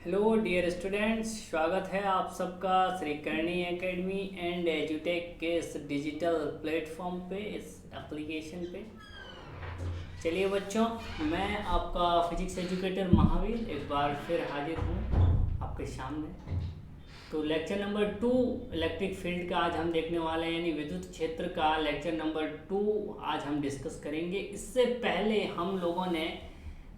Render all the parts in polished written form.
Hello dear students, स्वागत है आप सबका श्रीकर्णी एकेडमी एंड एजुटेक के इस डिजिटल प्लेटफॉर्म पे, इस एप्लीकेशन पे। चलिए बच्चों, मैं आपका फिजिक्स एजुकेटर महावीर एक बार फिर हाजिर हूँ आपके सामने। तो लेक्चर नंबर 2 इलेक्ट्रिक फील्ड का आज हम देखने वाले हैं, यानी विद्युत क्षेत्र का लेक्चर नंबर 2 आज हम डिस्कस करेंगे। इससे पहले हम लोगों ने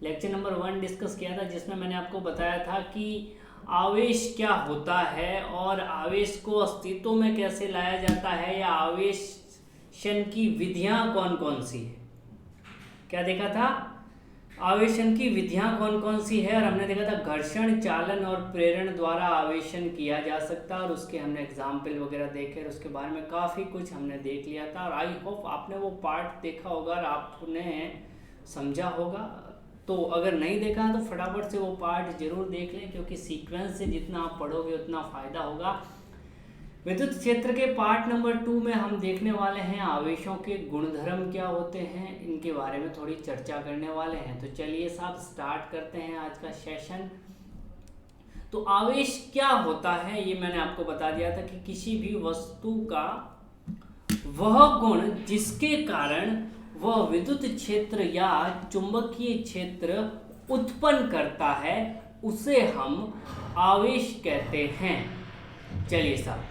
लेक्चर नंबर 1 डिस्कस किया था, जिसमें मैंने आपको बताया था कि आवेश क्या होता है और आवेश को अस्तित्व में कैसे लाया जाता है, या आवेशन की विधियां कौन कौन सी है। क्या देखा था? आवेशन की विधियां कौन कौन सी है, और हमने देखा था घर्षण, चालन और प्रेरण द्वारा आवेशन किया जा सकता है, और उसके हमने एग्जाम्पल वगैरह देखे और उसके बारे में काफ़ी कुछ हमने देख लिया था। और आई होप आपने वो पार्ट देखा होगा और आपने समझा होगा। तो अगर नहीं देखा तो फटाफट से वो पार्ट जरूर देख लें, क्योंकि सीक्वेंस से जितना आप पढ़ोगे उतना फ़ायदा होगा। विद्युत क्षेत्र के पार्ट नंबर 2 में हम देखने वाले हैं आवेशों के गुणधर्म क्या होते हैं, इनके बारे में थोड़ी चर्चा करने वाले हैं। तो चलिए साहब स्टार्ट करते हैं आज का सेशन। तो आवेश क्या होता है, ये मैंने आपको बता दिया था कि किसी भी वस्तु का वह गुण जिसके कारण वह विद्युत क्षेत्र या चुंबकीय क्षेत्र उत्पन्न करता है, उसे हम आवेश कहते हैं। चलिए साहब,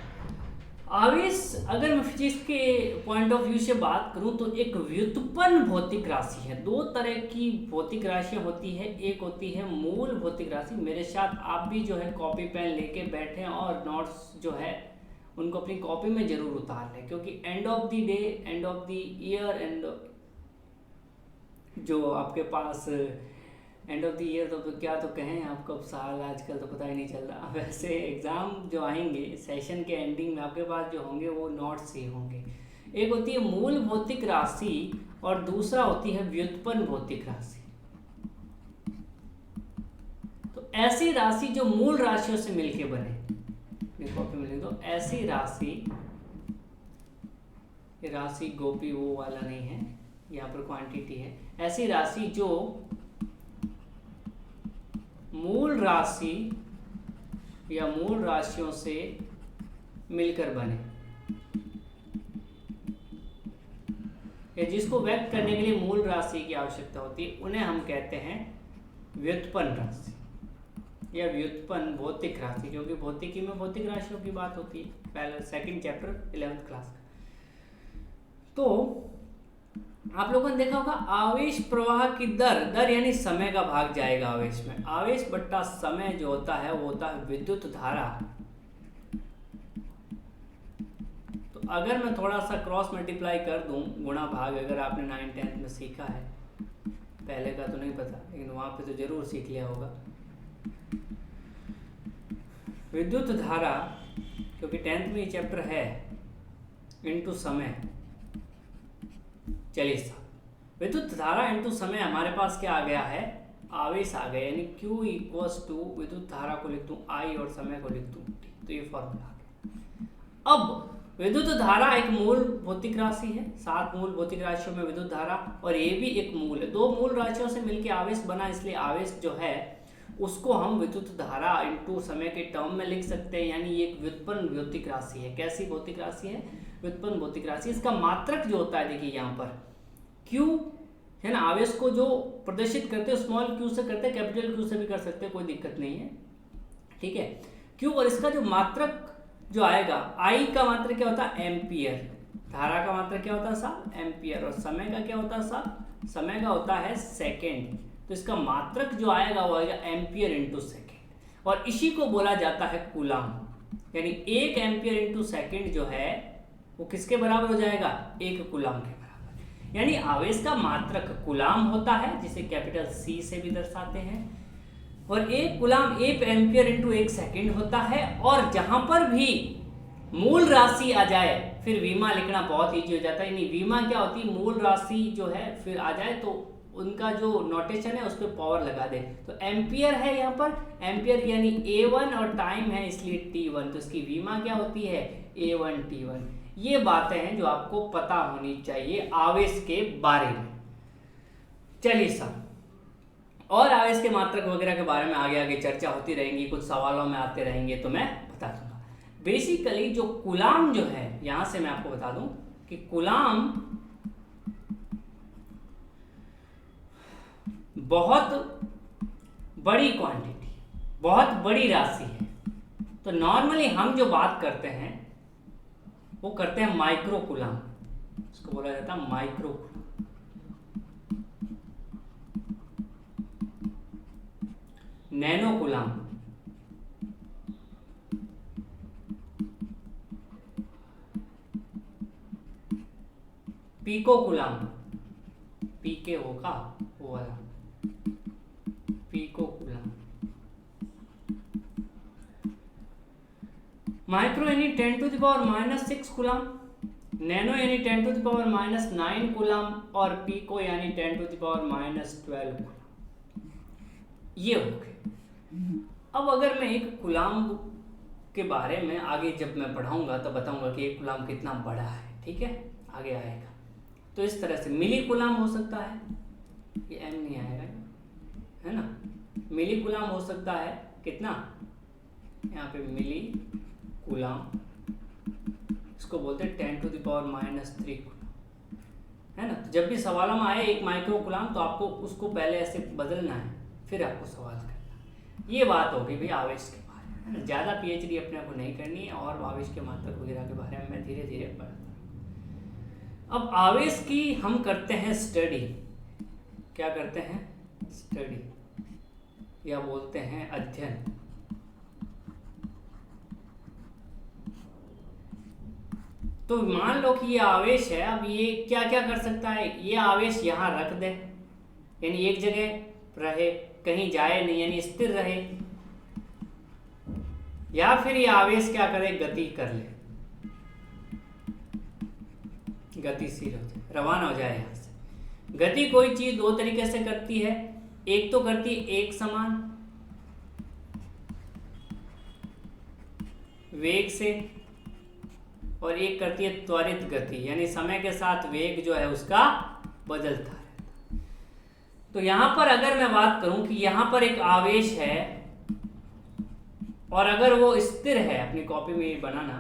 आवेश अगर मैं फिजिक्स के पॉइंट ऑफ व्यू से बात करूं तो एक व्युत्पन्न भौतिक राशि है। दो तरह की भौतिक राशियां होती है, एक होती है मूल भौतिक राशि। मेरे साथ आप भी जो है कॉपी पेन लेके बैठे और नोट्स जो है उनको अपनी कॉपी में जरूर उतार लें, क्योंकि end of the day, end of the year, and जो आपके पास एंड ऑफ द ईयर तो क्या तो कहें आपको, अब साल आजकल तो पता ही नहीं चल रहा। वैसे एग्ज़ाम जो आएंगे सेशन के एंडिंग में आपके पास जो होंगे वो नोट्स ही होंगे। एक होती है मूल भौतिक राशि और दूसरा होती है व्युत्पन्न भौतिक राशि। तो ऐसी राशि जो मूल राशियों से मिलके बने, कॉपी में लिख दो, ऐसी राशि, ये राशि गोपी वो वाला नहीं है, यहाँ पर क्वांटिटी है। ऐसी राशि जो मूल राशि या मूल राशियों से मिलकर बने, या जिसको व्यक्त करने के लिए मूल राशि की आवश्यकता होती है, उन्हें हम कहते हैं व्युत्पन्न राशि या व्युत्पन्न भौतिक राशि, क्योंकि भौतिकी में भौतिक राशियों की बात होती है, पहले सेकंड चैप्टर 11th क्लास का। तो आप लोगों ने देखा होगा आवेश प्रवाह की दर यानी समय का भाग जाएगा आवेश में। आवेश बट्टा समय जो होता है वो होता है विद्युत धारा। तो अगर मैं थोड़ा सा क्रॉस मल्टीप्लाई कर दूं, गुणा भाग, अगर आपने 9th 10th में सीखा है, पहले का तो नहीं पता लेकिन वहां पे तो जरूर सीख लिया होगा। विद्युत धारा, क्योंकि 10th में ये चैप्टर है, इनटू समय। चलिए साहब, विद्युत धारा इनटू समय हमारे पास क्या आ गया है, आवेश आ गया, यानी Q इक्वल्स टू विद्युत धारा को लिख दूं I और समय को लिख दूं T। तो ये फॉर्मूला आ गया। अब विद्युत धारा एक मूल भौतिक राशि है, 7 मूल भौतिक राशियों में विद्युत धारा, और ये भी एक मूल है। 2 मूल राशियों से मिलकर आवेश बना, इसलिए आवेश जो है उसको हम विद्युत धारा इनटू समय के टर्म में लिख सकते हैं, यानी ये एक व्युत्पन्न भौतिक राशि है। कैसी भौतिक राशि है? व्युत्पन्न भौतिक राशि। इसका मात्रक जो होता है, देखिए यहाँ पर Q है ना, आवेश को जो प्रदर्शित करते हैं स्मॉल q से करते हैं, कैपिटल Q से भी कर सकते हैं, कोई दिक्कत नहीं है, ठीक है। Q, और इसका जो मात्रक जो आएगा, I का मात्रक क्या होता है? एम्पियर। धारा का मात्रक क्या होता है साहब? एम्पियर। और समय का क्या होता है साहब? समय का होता है सेकेंड। तो इसका मात्रक जो आएगा वो आएगा एम्पियर इंटू सेकेंड, और इसी को बोला जाता है कूलाम। यानी 1 एम्पियर इंटू सेकेंड जो है वो किसके बराबर हो जाएगा? 1 कूलाम के बराबर। यानी आवेश का मात्रक कूलाम होता है, जिसे कैपिटल C से भी दर्शाते हैं, और 1 कूलाम 1 एम्पियर इंटू 1 सेकेंड होता है। और जहां पर भी मूल राशि आ जाए फिर वीमा लिखना बहुत ईजी हो जाता है। यानी वीमा क्या होती है? मूल राशि जो है फिर आ जाए तो उनका जो नोटेशन है उस पर पावर लगा दे। तो एम्पियर है यहाँ पर, एम्पियर यानी A1 और टाइम है इसलिए T1, तो इसकी वीमा क्या होती है? A1 T1। ये बातें हैं जो आपको पता होनी चाहिए आवेश के बारे में। चलिए साहब, और आवेश के मात्रक वगैरह के बारे में आगे आगे चर्चा होती रहेंगी, कुछ सवालों में आते रहेंगे तो मैं बता दूंगा। बेसिकली जो कूलाम जो है, यहां से मैं आपको बता दूं कि कूलाम बहुत बड़ी क्वांटिटी, बहुत बड़ी राशि है। तो नॉर्मली हम जो बात करते हैं वो करते हैं माइक्रो कूलाम, इसको बोला जाता है micro coulomb. Nano coulomb, pico coulomb, पीके होगा वो वाला पीको कूलाम, माइक्रो यानी 10⁻⁻⁶ कूलाम, नैनो यानी 10⁻⁹ कूलाम और पीको यानी 10⁻12 कूलाम। ये हो गए। अब अगर मैं एक कूलाम के बारे में आगे जब मैं पढ़ाऊंगा तो बताऊंगा कि एक कूलाम कितना बड़ा है, ठीक है, आगे आएगा। तो इस तरह से मिली कूलाम हो सकता है, ये एम नहीं आएगा, है ना, मिली कूलाम हो सकता है कितना, यहाँ पे मिली कूलाम, इसको बोलते हैं 10⁻³ कूलाम, है ना। तो जब भी सवालों में आए एक माइक्रो कूलाम तो आपको उसको पहले ऐसे बदलना है, फिर आपको सवाल करना है। ये बात होगी भाई आवेश के बारे में, है ना। ज़्यादा पीएचडी अपने को नहीं करनी है और आवेश के मात्रक वगैरह के बारे में मैं धीरे धीरे पढ़ता हूँ। अब आवेश की हम करते हैं स्टडी, क्या करते हैं, स्टडी या बोलते हैं अध्ययन। तो मान लो कि ये आवेश है, अब ये क्या क्या कर सकता है, ये आवेश यहाँ रख दे यानी एक जगह रहे, कहीं जाए नहीं यानी स्थिर रहे, या फिर ये आवेश क्या करे, गति कर ले, गतिशील हो जाए, रवाना हो जाए यहाँ से। गति कोई चीज दो तरीके से करती है, एक तो करती है एक समान वेग से, और एक करती है त्वरित गति, यानी समय के साथ वेग जो है उसका बदलता रहता। तो यहां पर अगर मैं बात करूं कि यहां पर एक आवेश है और अगर वो स्थिर है, अपनी कॉपी में ये बनाना,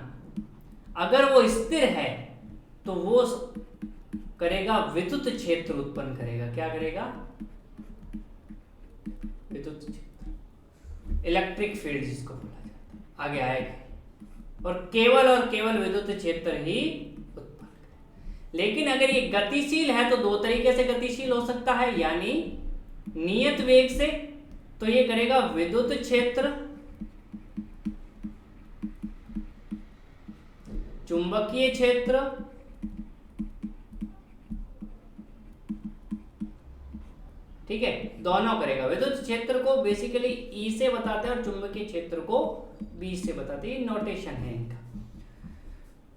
अगर वो स्थिर है तो वो करेगा विद्युत क्षेत्र उत्पन्न करेगा। क्या करेगा, विद्युत क्षेत्र, इलेक्ट्रिक फील्ड जिसको बोला जाता है, आगे आएगा, और केवल विद्युत क्षेत्र ही उत्पन्न करेगा। लेकिन अगर ये गतिशील है तो दो तरीके से गतिशील हो सकता है, यानी नियत वेग से, तो ये करेगा विद्युत क्षेत्र, चुंबकीय क्षेत्र, ठीक है, दोनों करेगा। विद्युत क्षेत्र को बेसिकली ई से बताते हैं और चुंबकीय क्षेत्र को बी से बताते हैं, नोटेशन है इनका।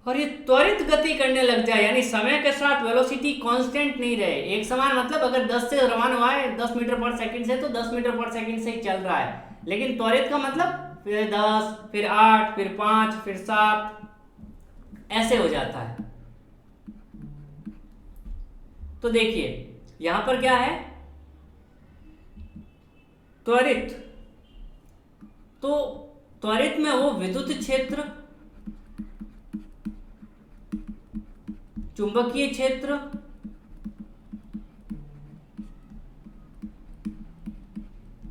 और ये त्वरित गति करने लग जाए, यानी समय के साथ वेलोसिटी कांस्टेंट नहीं रहे, एक समान, मतलब अगर 10 से रवाना हुआ है 10 मीटर पर सेकंड से तो 10 मीटर पर सेकंड से ही चल रहा है, लेकिन त्वरित का मतलब फिर 10, फिर 8, फिर 5, फिर 7 ऐसे हो जाता है। तो देखिए यहां पर क्या है, त्वरित, तो त्वरित में वो विद्युत क्षेत्र, चुंबकीय क्षेत्र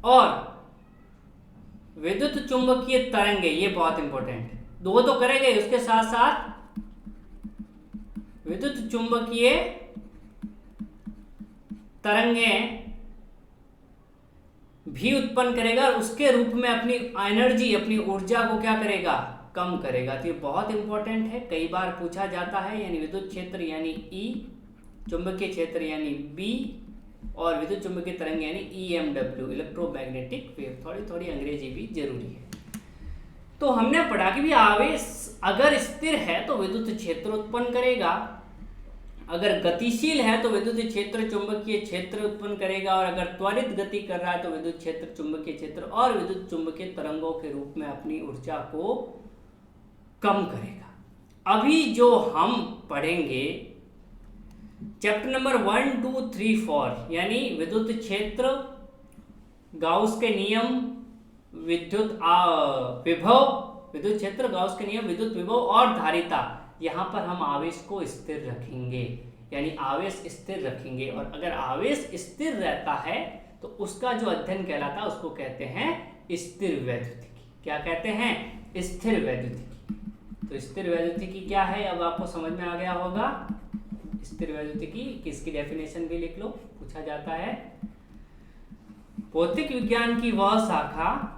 और विद्युत चुंबकीय तरंगे, ये बहुत इंपॉर्टेंट है, दो तो करेंगे, उसके साथ साथ विद्युत चुंबकीय तरंगे भी उत्पन्न करेगा और उसके रूप में अपनी एनर्जी, अपनी ऊर्जा को क्या करेगा, कम करेगा। तो ये बहुत इंपॉर्टेंट है, कई बार पूछा जाता है। यानी विद्युत क्षेत्र यानी ई, चुंबकीय क्षेत्र यानी बी, और विद्युत चुंबकीय तरंग यानी EMW, इलेक्ट्रोमैग्नेटिक वेव। थोड़ी थोड़ी अंग्रेजी भी जरूरी है। तो हमने पढ़ा कि भी आवेश अगर स्थिर है तो विद्युत क्षेत्र उत्पन्न करेगा, अगर गतिशील है तो विद्युत क्षेत्र चुंबकीय क्षेत्र उत्पन्न करेगा, और अगर त्वरित गति कर रहा है तो विद्युत क्षेत्र चुंबकीय क्षेत्र और विद्युत चुंबकीय तरंगों के रूप में अपनी ऊर्जा को कम करेगा। अभी जो हम पढ़ेंगे चैप्टर नंबर 1, 2, 3, 4 यानी विद्युत क्षेत्र, गाउस के नियम विद्युत क्षेत्र, गाउस के नियम, विद्युत विभव और धारिता, यहाँ पर हम आवेश को स्थिर रखेंगे, यानी आवेश स्थिर रखेंगे। और अगर आवेश स्थिर रहता है तो उसका जो अध्ययन कहलाता है उसको कहते हैं स्थिर वैद्युतिकी। क्या कहते हैं? स्थिर वैद्युतिकी। तो स्थिर वैद्युतिकी क्या है अब आपको समझ में आ गया होगा। स्थिर वैद्युतिकी की इसकी डेफिनेशन भी लिख लो, पूछा जाता है। भौतिक विज्ञान की वह शाखा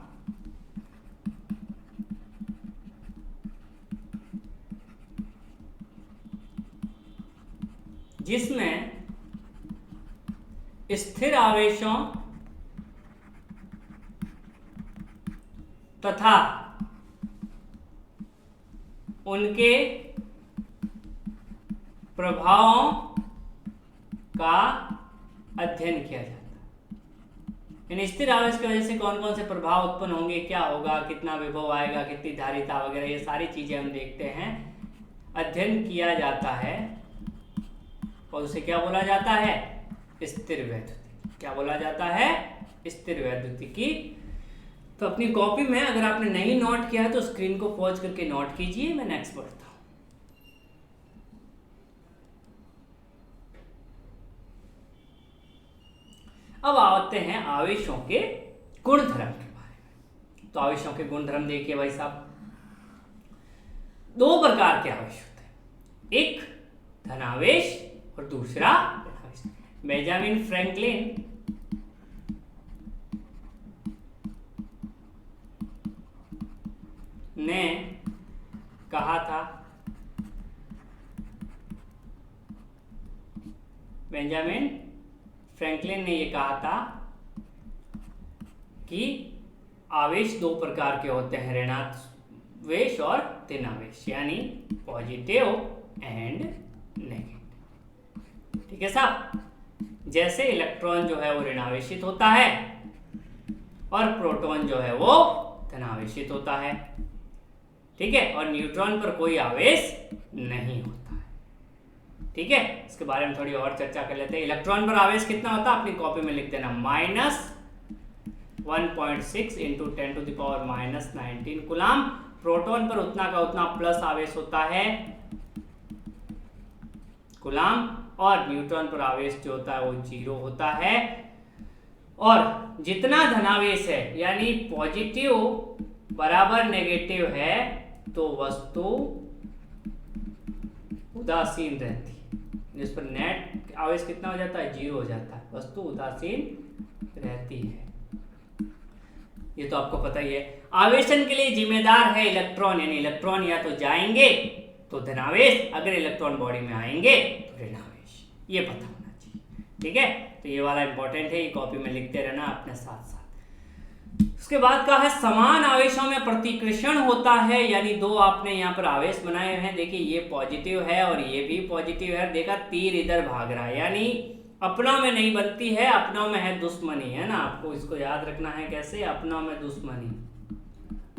जिसमें स्थिर आवेशों तथा उनके प्रभावों का अध्ययन किया जाता है। इन स्थिर आवेश की वजह से कौन कौन से प्रभाव उत्पन्न होंगे, क्या होगा, कितना विभव आएगा, कितनी धारिता वगैरह, ये सारी चीजें हम देखते हैं, अध्ययन किया जाता है और उसे क्या बोला जाता है? स्थिर वैद्युतिकी। क्या बोला जाता है? स्थिर वैद्युतिकी। तो अपनी कॉपी में अगर आपने नहीं नोट किया है तो स्क्रीन को पॉज करके नोट कीजिए, मैं नेक्स्ट पढ़ता हूं। अब आते हैं आवेशों के गुणधर्म के बारे में। तो आवेशों के गुणधर्म देखिए भाई साहब, दो प्रकार के आवेश होते हैं, एक धनावेश और दूसरा ऋणावेश। बेंजामिन फ्रैंकलिन ने कहा था, बेंजामिन फ्रैंकलिन ने ये कहा था कि आवेश दो प्रकार के होते हैं, ऋणावेश और धनावेश, यानी पॉजिटिव एंड नेगेटिव। ठीक है साहब। जैसे इलेक्ट्रॉन जो है वो ऋणावेशित होता है और प्रोटॉन जो है वो धनावेशित होता है। ठीक है। और न्यूट्रॉन पर कोई आवेश नहीं होता है। ठीक है। इसके बारे में थोड़ी और चर्चा कर लेते हैं। इलेक्ट्रॉन पर आवेश कितना होता है अपनी कॉपी में लिख देना, -1.6 इंटू 10⁻⁻19 कूलाम। प्रोटॉन पर उतना का उतना प्लस आवेश होता है कूलाम, और न्यूट्रॉन पर आवेश जो होता है वो 0 होता है। और जितना धनावेश है यानी पॉजिटिव बराबर नेगेटिव है तो वस्तु उदासीन रहती है, जिस पर नेट आवेश कितना हो जाता है, 0 हो जाता है, वस्तु उदासीन रहती है। ये तो आपको पता ही है। आवेशन के लिए जिम्मेदार है इलेक्ट्रॉन, यानी इलेक्ट्रॉन या तो जाएंगे तो धनावेश, अगर इलेक्ट्रॉन बॉडी में आएंगे तो ऋणावेश, ये पता होना चाहिए। ठीक है। तो ये वाला इंपॉर्टेंट है, ये कॉपी में लिखते रहना अपने साथ साथ। उसके बाद का है समान आवेशों में प्रतिकृषण होता है, यानी दो आपने यहाँ पर आवेश बनाए हैं, देखिए ये पॉजिटिव है और ये भी पॉजिटिव है, देखा तीर इधर भाग रहा है, यानी अपनों में नहीं बनती है, अपनों में है दुश्मनी, है ना। आपको इसको याद रखना है कैसे, अपनों में दुश्मनी,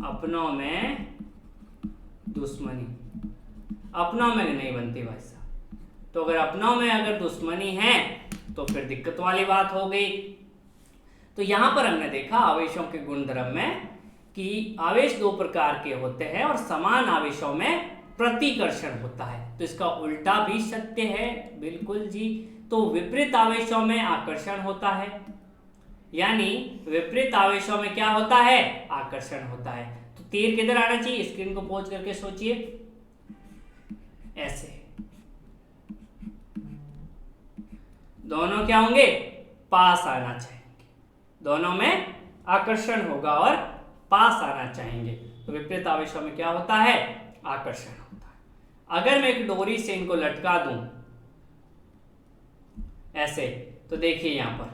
अपनों में दुश्मनी, अपनों में नहीं बनती भाई साहब। तो अगर अपनों में अगर दुश्मनी है तो फिर दिक्कत वाली बात हो गई। तो यहां पर हमने देखा आवेशों के गुणधर्म में कि आवेश दो प्रकार के होते हैं और समान आवेशों में प्रतिकर्षण होता है। तो इसका उल्टा भी सत्य है, बिल्कुल जी। तो विपरीत आवेशों में आकर्षण होता है, यानी विपरीत आवेशों में क्या होता है, आकर्षण होता है। तो तीर किधर आना चाहिए, स्क्रीन को पॉज करके सोचिए, ऐसे दोनों क्या होंगे, पास आना चाहेंगे, दोनों में आकर्षण होगा और पास आना चाहेंगे। तो विपरीत आवेशों में क्या होता है, आकर्षण होता है। अगर मैं एक डोरी से इनको लटका दूं ऐसे, तो देखिए यहां पर,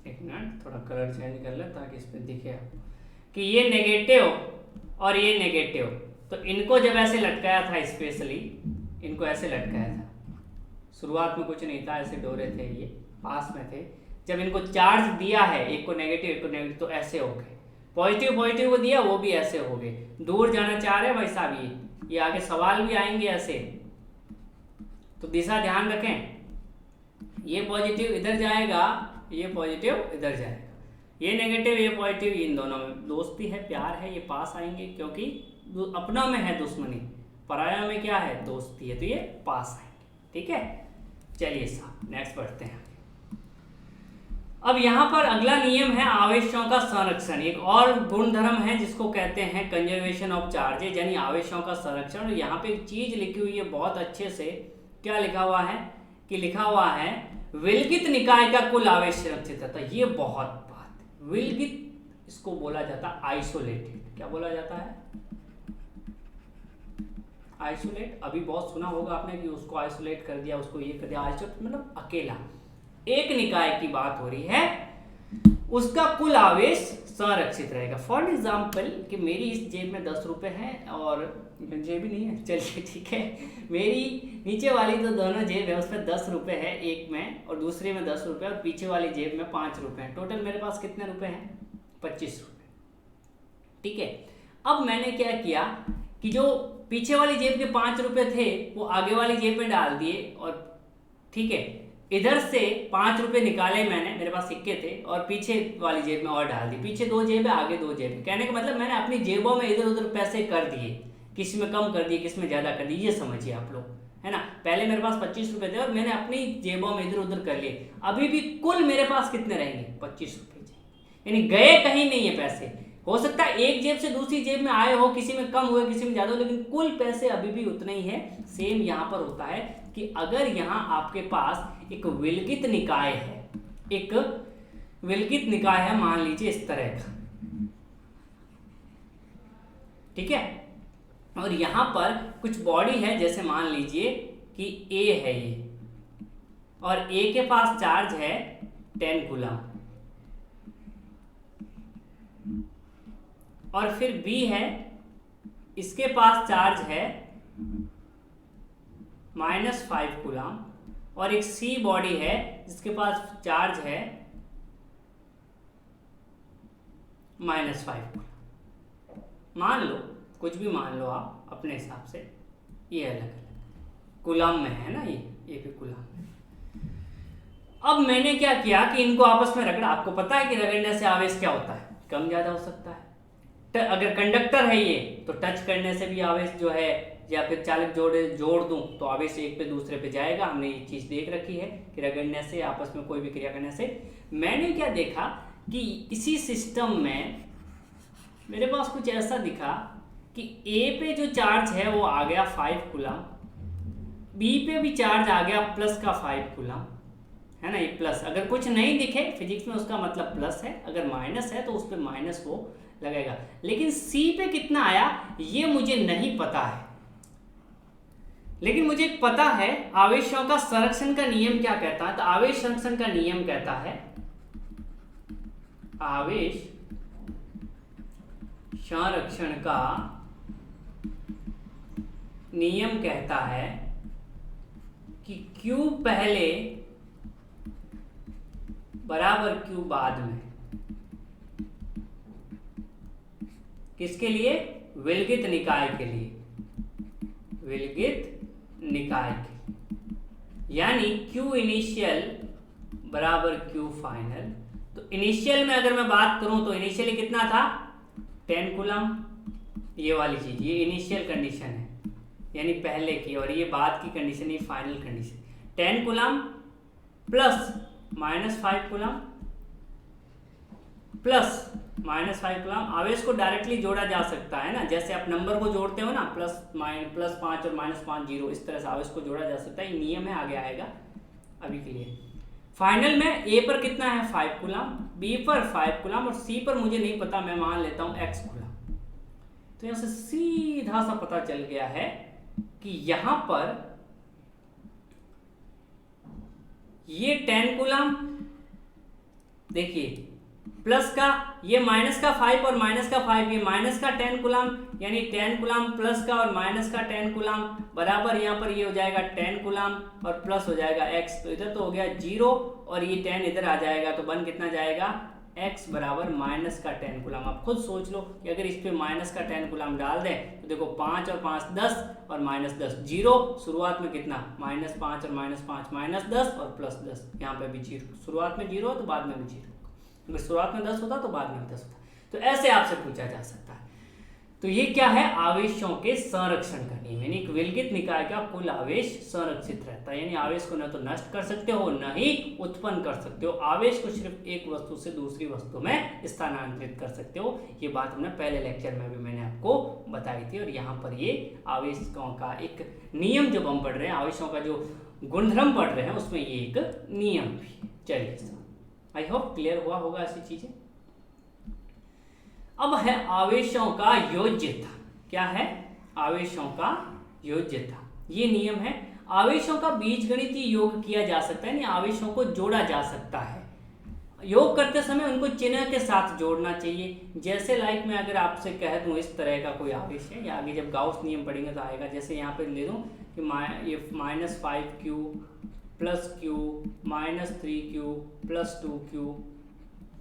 एक मिनट थोड़ा कलर चेंज कर ले ताकि इस पे दिखे कि ये नेगेटिव और ये नेगेटिव। तो इनको जब ऐसे लटकाया था, स्पेशली इनको ऐसे लटकाया था, शुरुआत में कुछ नहीं था, ऐसे डोरे थे, ये पास में थे। जब इनको चार्ज दिया है, एक को नेगेटिव एक को नेगेटिव, तो ऐसे हो गए। पॉजिटिव पॉजिटिव को दिया, वो भी ऐसे हो गए। दूर जाना चाह रहे हैं भाई साहब, ये आगे सवाल भी आएंगे ऐसे, तो दिशा ध्यान रखें। ये पॉजिटिव इधर जाएगा, ये पॉजिटिव इधर जाएगा, ये नेगेटिव ये पॉजिटिव, इन दोनों में दोस्ती है, प्यार है, ये पास आएंगे, क्योंकि अपना में है दुश्मनी, पराया में क्या है, दोस्ती है, तो ये पास आएंगे। ठीक है, चलिए साहब नेक्स्ट पढ़ते हैं। अब यहाँ पर अगला नियम है आवेशों का संरक्षण। एक और गुणधर्म है जिसको कहते हैं कंजर्वेशन ऑफ चार्जेज, यानी आवेशों का संरक्षण। और यहाँ पे एक चीज लिखी हुई है बहुत अच्छे से, क्या लिखा हुआ है कि लिखा हुआ है विलगित निकाय का कुल आवेश सुरक्षित रहता है। ये बहुत बात है, विलगित इसको बोला जाता है आइसोलेटेड। क्या बोला जाता है, आइसोलेट। अभी बहुत सुना होगा आपने कि उसको आइसोलेट कर दिया, उसको ये कर दिया, आइसोलेट मतलब अकेला। एक निकाय की बात हो रही है, उसका कुल आवेश संरक्षित रहेगा। फॉर एग्जाम्पल कि मेरी इस जेब में 10 रुपए हैं और जेब भी नहीं है, चलिए ठीक है, मेरी नीचे वाली तो दोनों जेब है उसमें 10 रुपए है, एक में और दूसरे में 10 रुपए, और पीछे वाली जेब में 5 रुपए हैं। टोटल मेरे पास कितने रुपए हैं, 25 रुपए। ठीक है, अब मैंने क्या किया कि जो पीछे वाली जेब के 5 रुपए थे वो आगे वाली जेब में डाल दिए, और ठीक है इधर से 5 रुपए निकाले मैंने, मेरे पास सिक्के थे, और पीछे वाली जेब में और डाल दी। पीछे 2 जेब है, आगे 2 जेब है। कहने का मतलब मैंने अपनी जेबों में इधर उधर पैसे कर दिए, किसी में कम कर दिए, किसी में ज़्यादा कर दिए, ये समझिए आप लोग, है ना। पहले मेरे पास 25 रुपए थे और मैंने अपनी जेबों में इधर उधर कर लिए। अभी भी कुल मेरे पास कितने रहेंगे, 25 रुपए, यानी गए कहीं नहीं है पैसे। हो सकता है एक जेब से दूसरी जेब में आए हो, किसी में कम हुए किसी में ज़्यादा हो, लेकिन कुल पैसे अभी भी उतने ही है। सेम यहाँ पर होता है कि अगर यहाँ आपके पास एक विलगित निकाय है, एक विलगित निकाय है, मान लीजिए इस तरह का, ठीक है, और यहाँ पर कुछ बॉडी है, जैसे मान लीजिए कि ए है ये, और ए के पास चार्ज है 10 कूलम, और फिर बी है, इसके पास चार्ज है -5 कूलम, और एक सी बॉडी है जिसके पास चार्ज है -5 कूलम। मान लो, कुछ भी मान लो आप अपने हिसाब से, ये अलग अलग कूलम में है ना, ये भी कूलम में। अब मैंने क्या किया कि इनको आपस में रगड़ा। आपको पता है कि रगड़ने से आवेश क्या होता है, कम ज्यादा हो सकता है। अगर कंडक्टर है ये, तो टच करने से भी आवेश जो है, या फिर चालक जोड़ दूं तो आवेश एक पे दूसरे पे जाएगा। हमने ये चीज देख रखी है कि रगड़ने से, आपस में कोई भी क्रिया करने से। मैंने क्या देखा कि इसी सिस्टम में मेरे पास कुछ ऐसा दिखा कि ए पे जो चार्ज है वो आ गया 5 कूलम, बी पे भी चार्ज आ गया प्लस का 5 कूलम, है ना, ये प्लस। अगर कुछ नहीं दिखे फिजिक्स में उसका मतलब प्लस है, अगर माइनस है तो उस पर माइनस वो लगेगा। लेकिन सी पे कितना आया ये मुझे नहीं पता है, लेकिन मुझे पता है आवेशों का संरक्षण का नियम क्या कहता है। तो आवेश संरक्षण का नियम कहता है, आवेश संरक्षण का नियम कहता है कि Q पहले बराबर Q बाद में। किसके लिए, विलगित निकाय के लिए, विलगित निकाय के, यानी Q इनिशियल बराबर Q फाइनल। तो इनिशियल में अगर मैं बात करूं तो इनिशियली कितना था, 10 कूलम, ये वाली चीज, ये इनिशियल कंडीशन है यानी पहले की, और ये बाद की कंडीशन, ये final condition. 10 coulomb plus -5 coulomb plus -5 coulomb. आवेश को डायरेक्टली जोड़ा जा सकता है ना, जैसे आप नंबर को जोड़ते हो ना, +5 और -5 0, इस तरह से आवेश को जोड़ा जा सकता है। ये नियम है, आगे आएगा, अभी के लिए। फाइनल में ए पर कितना है 5 कूलम, बी पर 5 कूलम, और सी पर मुझे नहीं पता, मैं मान लेता हूं x कूलम। तो यहां से सीधा सा पता चल गया है कि यहां पर ये 10 कूलम, देखिए प्लस का, ये माइनस का 5 और माइनस का 5, ये माइनस का 10 कूलम, यानी 10 कूलम प्लस का और माइनस का 10 कूलम बराबर, यहाँ पर ये हो जाएगा 10 कूलम और प्लस हो जाएगा x। तो इधर तो हो गया 0 और ये 10 इधर आ जाएगा, तो बन कितना जाएगा x बराबर माइनस का 10 कूलम। आप खुद सोच लो कि अगर इस पे माइनस का 10 कूलम डाल दें तो देखो 5 और 5 10 और माइनस 10 जीरो, शुरुआत में कितना -5 और -5 -10 और +10, यहाँ पे भी जीरो, शुरुआत में जीरो तो बाद में भी जीरो, अगर शुरुआत में 10 होता तो बाद में भी 10 होता। तो ऐसे आपसे पूछा जा सकता है। तो ये क्या है, आवेशों के संरक्षण का नियम, यानी विलगित निकाय का कुल आवेश संरक्षित रहता है, यानी आवेश को न तो नष्ट कर सकते हो न ही उत्पन्न कर सकते हो, आवेश को सिर्फ एक वस्तु से दूसरी वस्तु में स्थानांतरित कर सकते हो। ये बात हमने पहले लेक्चर में भी मैंने आपको बताई थी, और यहाँ पर ये आवेशों का एक नियम जब हम पढ़ रहे हैं, आवेशों का जो गुणधर्म पढ़ रहे हैं उसमें ये एक नियम भी। चलिए, आई होप क्लियर हुआ होगा ऐसी चीजें। अब है आवेशों का योज्यता। क्या है, आवेशों का योज्यता, ये नियम है। आवेशों का बीजगणितीय योग किया जा सकता है, यानी आवेशों को जोड़ा जा सकता है। योग करते समय उनको चिन्ह के साथ जोड़ना चाहिए। जैसे लाइक मैं अगर आपसे कह दूं इस तरह का कोई आवेश है, या आगे जब गाउस नियम पढ़ेंगे तो आएगा, जैसे यहाँ पे ले दूं कि ये -5q + q -3q + 2q,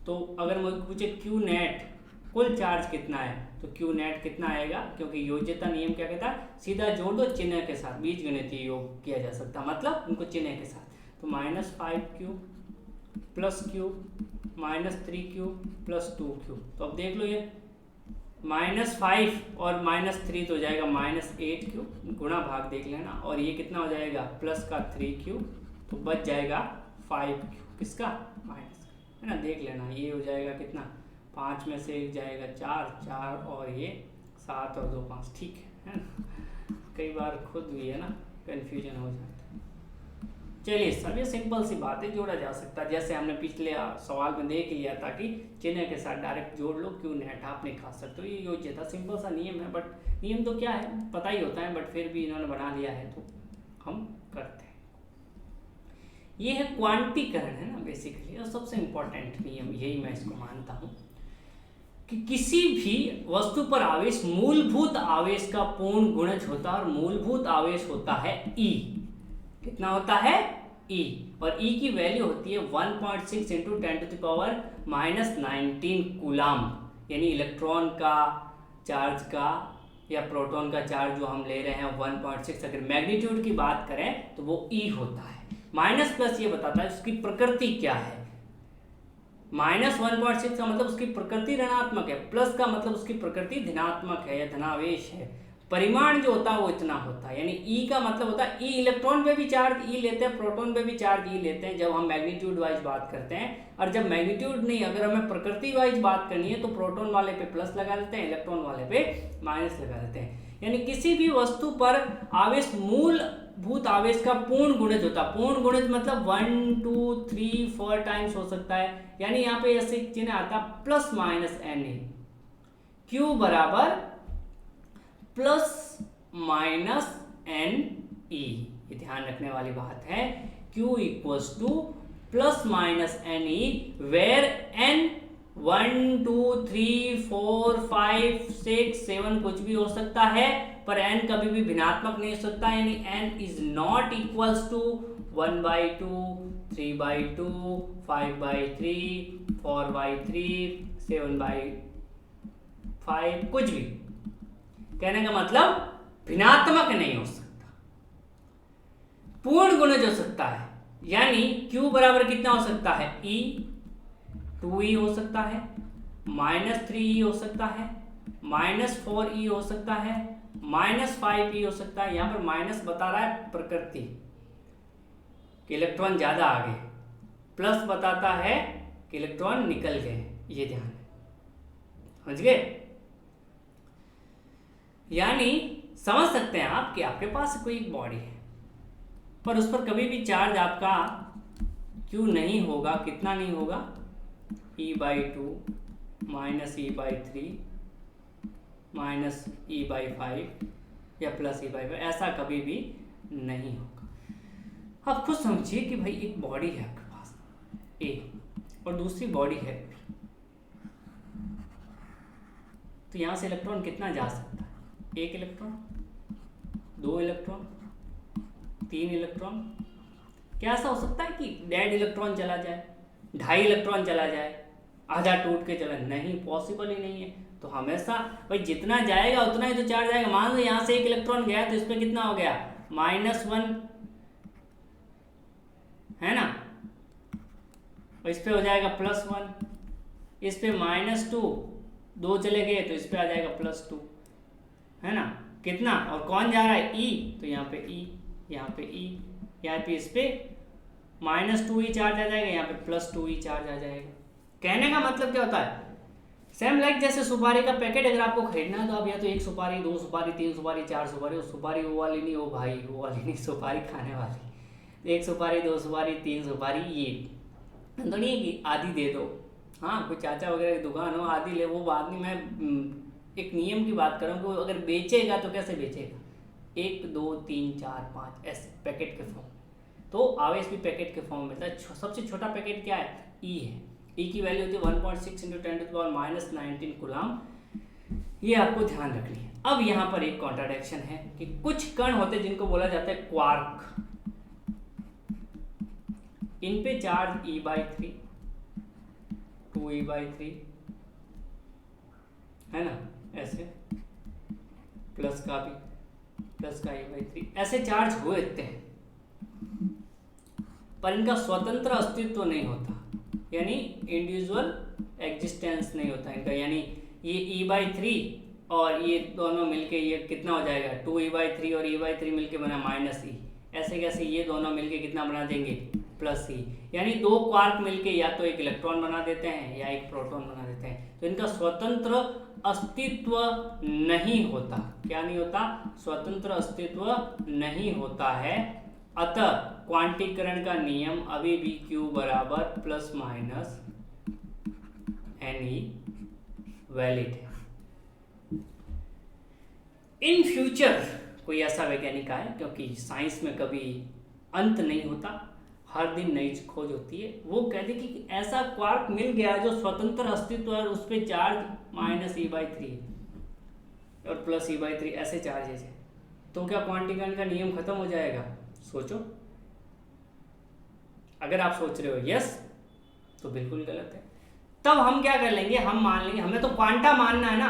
तो अगर मुझे पूछे q नेट कुल चार्ज कितना है, तो q नेट कितना आएगा, क्योंकि योज्यता नियम क्या कहता है, सीधा जोड़ दो चिन्ह के साथ, बीजगणितीय योग किया जा सकता, मतलब उनको चिन्ह के साथ। तो -5q + q -3q + 2q, तो अब देख लो ये -5 और -3 तो हो जाएगा -8q, गुणा भाग देख लेना, और ये कितना हो जाएगा प्लस का 3q, तो बच जाएगा 5q, किसका, माइनस का, है ना, देख लेना। ये हो जाएगा कितना, 5 में से 1 जाएगा 4 और ये 7 और 2 5, ठीक है ना। कई बार खुद भी है ना कंफ्यूजन हो जाता है। चलिए सब, ये सिंपल सी बात है, जोड़ा जा सकता है, जैसे हमने पिछले सवाल में देख लिया था कि चिन्ह के साथ डायरेक्ट जोड़ लो, क्यों नेट आप निकाल सकते हो। ये योज्यता सिंपल सा नियम है, बट नियम तो क्या है पता ही होता है, बट फिर भी इन्होंने बना लिया है तो हम करते हैं। ये है क्वांटीकरण, है ना बेसिकली, और सबसे इम्पोर्टेंट नियम यही मैं इसको मानता हूँ कि किसी भी वस्तु पर आवेश मूलभूत आवेश का पूर्ण गुणज होता है, और मूलभूत आवेश होता है E। कितना होता है, E, और E की वैल्यू होती है 1.6 × 10⁻19 कूलम, यानी इलेक्ट्रॉन का चार्ज का या प्रोटॉन का चार्ज जो हम ले रहे हैं 1.6, अगर मैग्नीट्यूड की बात करें तो वो E होता है। माइनस प्लस ये बताता है उसकी प्रकृति क्या है, -1.6 का मतलब उसकी प्रकृति ऋणात्मक है, प्लस का मतलब उसकी प्रकृति धनात्मक है या धनावेश है। परिमाण जो होता है वो इतना होता है, यानी E का मतलब होता है E इलेक्ट्रॉन पे भी चार्ज E लेते हैं, प्रोटॉन पे भी चार्ज E लेते हैं जब हम मैग्नीट्यूड वाइज बात करते हैं, और जब मैग्नीट्यूड नहीं, अगर हमें प्रकृति वाइज बात करनी है तो प्रोटॉन वाले पे प्लस लगा लेते हैं, इलेक्ट्रॉन वाले पे माइनस लगा लेते हैं। यानी किसी भी वस्तु पर आवेश मूलभूत आवेश का पूर्ण गुणज होता है। पूर्ण गुणज मतलब 1 2 3 4 टाइम्स हो सकता है, यानी यहाँ पे ऐसे चिन्ह आता ±NA, Q बराबर ±NE, ये ध्यान रखने वाली बात है। Q = ±NE, वेयर N 1 2 3 4 5 6 7 कुछ भी हो सकता है, पर n कभी भी भिन्नात्मक नहीं हो सकता, यानी n is not equals to 1/2 3/2 5/3 4/3 7/5, कुछ भी। कहने का मतलब भिन्नात्मक नहीं हो सकता, पूर्ण गुणज हो सकता है, यानी Q बराबर कितना हो सकता है, E 2E हो सकता है, -3E हो सकता है, -4E हो सकता है, -5E हो सकता है। यहां पर माइनस बता रहा है प्रकृति कि इलेक्ट्रॉन ज्यादा आ गए, प्लस बताता है कि इलेक्ट्रॉन निकल गए, ये ध्यान है, समझ गए। यानी समझ सकते हैं आप कि आपके पास कोई एक बॉडी है, पर उस पर कभी भी चार्ज आपका Q नहीं होगा, कितना नहीं होगा, E/2 -E/3 -E/5 या +E/5, ऐसा कभी भी नहीं होगा। आप खुद समझिए कि भाई एक बॉडी है आपके पास A और दूसरी बॉडी है B, तो यहां से इलेक्ट्रॉन कितना जा सकता है, 1 इलेक्ट्रॉन, 2 इलेक्ट्रॉन, 3 इलेक्ट्रॉन। क्या ऐसा हो सकता है कि डेड इलेक्ट्रॉन चला जाए, 2.5 इलेक्ट्रॉन चला जाए, आधा टूट के चला, नहीं, पॉसिबल ही नहीं है। तो हमेशा भाई जितना जाएगा उतना ही तो चार्ज आएगा। मान लो यहाँ से एक इलेक्ट्रॉन गया तो इसमें कितना हो गया, -1, है ना, और इस पे हो जाएगा +1, इस पे -2, 2 चले गए तो इस पे आ जाएगा +2, है ना, कितना, और कौन जा रहा है, E, तो यहाँ पे E, यहाँ पे E, यहाँ पे इस पे -2 ही चार्ज आ जाएगा, यहाँ पे +2 ही चार्ज आ जाएगा। कहने का मतलब क्या होता है, सेम लाइक जैसे सुपारी का पैकेट अगर आपको खरीदना है तो आप या तो 1 सुपारी, 2 सुपारी, 3 सुपारी, 4 सुपारी, वो सुपारी वो वाली नहीं, वो भाई वो वाली नहीं, सुपारी खाने वाली, 1 सुपारी, 2 सुपारी, 3 सुपारी, ये तो नहीं है कि आधी दे दो। हाँ, कोई चाचा वगैरह की दुकान हो, आधी ले, वो बात नहीं, मैं एक नियम की बात कर रहा हूँ कि वो अगर बेचेगा तो कैसे बेचेगा, 1, 2, 3, 4, 5 ऐसे पैकेट के फॉर्म। तो आवेश भी पैकेट के फॉर्म में मिलता है। सबसे छोटा पैकेट क्या है, ई है। ई की वैल्यू होती है 1.6 × 10⁻19 कूलम। ये आपको ध्यान रखनी है। अब यहाँ पर एक कॉन्ट्राडिक्शन है कि कुछ कण होते हैं जिनको बोला जाता है क्वार्क, इन पे चार्ज E/3, 2E/3, है ना, ऐसे प्लस का E/3 ऐसे चार्ज होते हैं, पर इनका स्वतंत्र अस्तित्व नहीं होता, यानी इंडिविजुअल एग्जिस्टेंस नहीं होता इनका। यानी ये E/3 और ये दोनों मिलके ये कितना हो जाएगा, 2E/3 और E/3 मिलके बना -E। ऐसे कैसे, ये दोनों मिलके कितना बना देंगे, +E। यानी 2 क्वार्क मिलके या तो एक इलेक्ट्रॉन बना देते हैं या एक प्रोटॉन बना देते हैं। तो इनका स्वतंत्र अस्तित्व नहीं होता। क्या नहीं होता, स्वतंत्र अस्तित्व नहीं होता है। अतः क्वांटीकरण का नियम अभी भी Q बराबर ±Ne वैलिड है। इन फ्यूचर कोई ऐसा वैज्ञानिक आए, क्योंकि साइंस में कभी अंत नहीं होता, हर दिन नई खोज होती है, वो कहते कि ऐसा क्वार्क मिल गया जो स्वतंत्र अस्तित्व है, उस पर चार्ज -E/3 और +E/3 ऐसे चार्जेज है, तो क्या क्वांटीकरण का नियम खत्म हो जाएगा? सोचो। अगर आप सोच रहे हो यस, तो बिल्कुल गलत है। तब हम क्या कर लेंगे, हम मान लेंगे, हमें तो क्वांटा मानना है ना।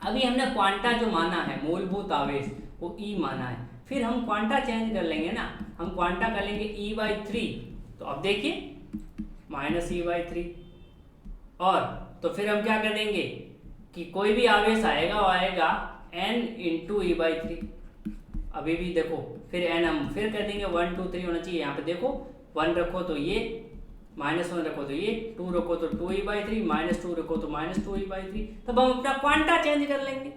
अभी हमने क्वांटा जो माना है, मूलभूत आवेश, वो E माना है। फिर हम क्वांटा चेंज कर लेंगे ना, हम क्वांटा कर लेंगे E/3। तो अब देखिए -E/3, और तो फिर हम क्या कर देंगे कि कोई भी आवेश आएगा वो आएगा n × E/3। अभी भी देखो, फिर n हम फिर कर देंगे, 1, 2, 3 होना चाहिए। यहाँ पे देखो 1 रखो तो ये, -1 रखो तो ये, 2 रखो तो 2E/3, -2 रखो तो -2E/3। तब हम अपना क्वांटा चेंज कर लेंगे,